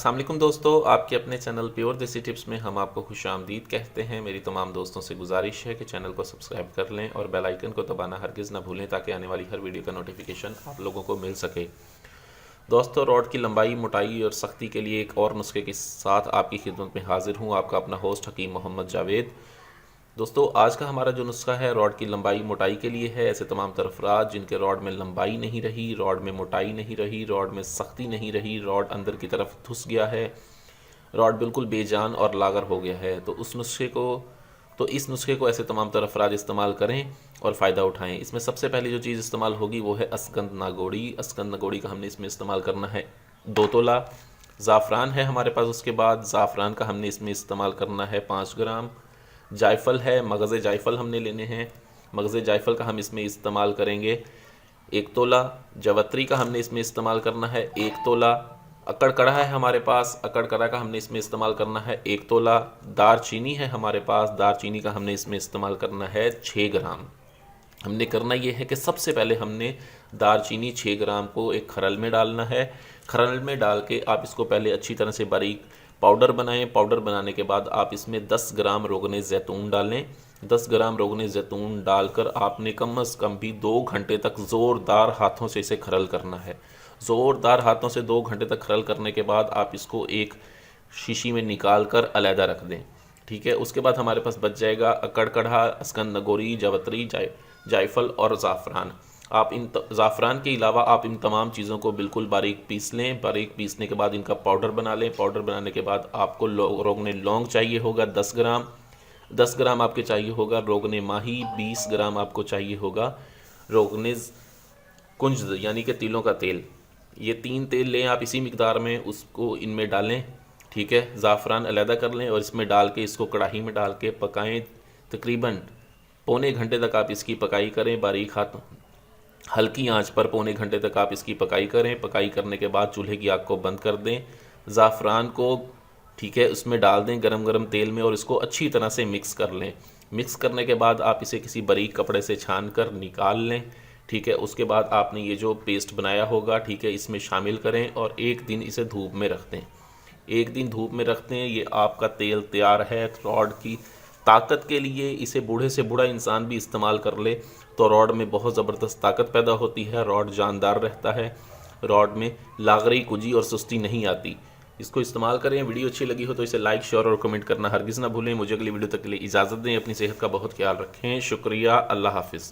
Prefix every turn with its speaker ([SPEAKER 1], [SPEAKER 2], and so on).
[SPEAKER 1] अस्सलाम वालेकुम दोस्तों, आपके अपने चैनल प्योर देसी टिप्स में हम आपको खुशामदीद कहते हैं। मेरी तमाम दोस्तों से गुजारिश है कि चैनल को सब्सक्राइब कर लें और बेल आइकन को दबाना हरगिज़ ना भूलें ताकि आने वाली हर वीडियो का नोटिफिकेशन आप लोगों को मिल सके। दोस्तों, रॉड की लंबाई, मोटाई और सख्ती के लिए एक और नुस्खे के साथ आपकी खिदमत में हाजिर हूँ। आपका अपना होस्ट हकीम मोहम्मद जावेद। दोस्तों, आज का हमारा जो नुस्खा है रॉड की लंबाई मोटाई के लिए है। ऐसे तमाम तरफरात जिनके रॉड में लंबाई नहीं रही, रॉड में मोटाई नहीं रही, रॉड में सख्ती नहीं रही, रॉड अंदर की तरफ धुस गया है, रॉड बिल्कुल बेजान और लागर हो गया है, तो इस नुस्खे को ऐसे तमाम तरफरात इस्तेमाल करें और फ़ायदा उठाएं। इसमें सबसे पहली जो चीज़ इस्तेमाल होगी वो है अस्कंद नागोड़ी। अस्कंद नागोड़ी का हमने इसमें इस्तेमाल करना है 2 तोला। ज़ाफ़रान है हमारे पास, उसके बाद ज़ाफ़रान का हमने इसमें इस्तेमाल करना है 5 ग्राम। जायफल है, मगज़ जायफल हमने लेने हैं। मगज़ जायफल का हम इसमें इस्तेमाल करेंगे 1 तोला। जवत्री का हमने इसमें इस्तेमाल करना है 1 तोला। अकड़ कड़ा है हमारे पास, अकड़ कड़ा का हमने इसमें इस्तेमाल करना है 1 तोला। दारचीनी है हमारे पास, दारचीनी का हमने इसमें इस्तेमाल करना है 6 ग्राम। हमने करना ये है कि सबसे पहले हमने दारचीनी 6 ग्राम को एक खरल में डालना है। खरल में डाल के आप इसको पहले अच्छी तरह से बारीक पाउडर बनाएं। पाउडर बनाने के बाद आप इसमें 10 ग्राम रोगने ज़ैतून डालें। 10 ग्राम रोगने ज़ैतून डालकर आपने कम अज़ कम भी 2 घंटे तक ज़ोरदार हाथों से इसे खरल करना है। ज़ोरदार हाथों से 2 घंटे तक खरल करने के बाद आप इसको एक शीशी में निकाल कर अलहदा रख दें। ठीक है, उसके बाद हमारे पास बच जाएगा अकड़ कड़ा, अस्कंद नगोरी, जवत्री, जायफल और ज़ाफ़रान। आप इन ज़ाफ़रान के अलावा आप इन तमाम चीज़ों को बिल्कुल बारीक पीस लें। बारीक पीसने के बाद इनका पाउडर बना लें। पाउडर बनाने के बाद आपको रोगने लौंग चाहिए होगा 10 ग्राम। 10 ग्राम आपके चाहिए होगा रोगने माही। 20 ग्राम आपको चाहिए होगा रोगने कुंज यानी कि तिलों का तेल। ये 3 तेल लें आप इसी मिकदार में, उसको इनमें डालें। ठीक है, ज़ाफ़रान अलहदा कर लें और इसमें डाल के इसको कढ़ाई में डाल के पकाएं। तकरीबन पौने घंटे तक आप इसकी पकाई करें। बारीक हाथ हल्की आंच पर पौने घंटे तक आप इसकी पकाई करें। पकाई करने के बाद चूल्हे की आग को बंद कर दें। ज़ाफ़रान को ठीक है उसमें डाल दें गरम गरम तेल में और इसको अच्छी तरह से मिक्स कर लें। मिक्स करने के बाद आप इसे किसी बारीक कपड़े से छान कर निकाल लें। ठीक है, उसके बाद आपने ये जो पेस्ट बनाया होगा ठीक है इसमें शामिल करें और एक दिन इसे धूप में रख दें। एक दिन धूप में रखते हैं, ये आपका तेल तैयार है। रॉड की ताकत के लिए इसे बूढ़े से बूढ़ा इंसान भी इस्तेमाल कर ले तो रॉड में बहुत ज़बरदस्त ताकत पैदा होती है। रॉड जानदार रहता है, रॉड में लागरी, कुजी और सुस्ती नहीं आती। इसको इस्तेमाल करें। वीडियो अच्छी लगी हो तो इसे लाइक, शेयर और कमेंट करना हरगिज़ ना भूलें। मुझे अगली वीडियो तक के लिए इजाज़त दें। अपनी सेहत का बहुत ख्याल रखें। शुक्रिया। अल्लाह हाफिज़।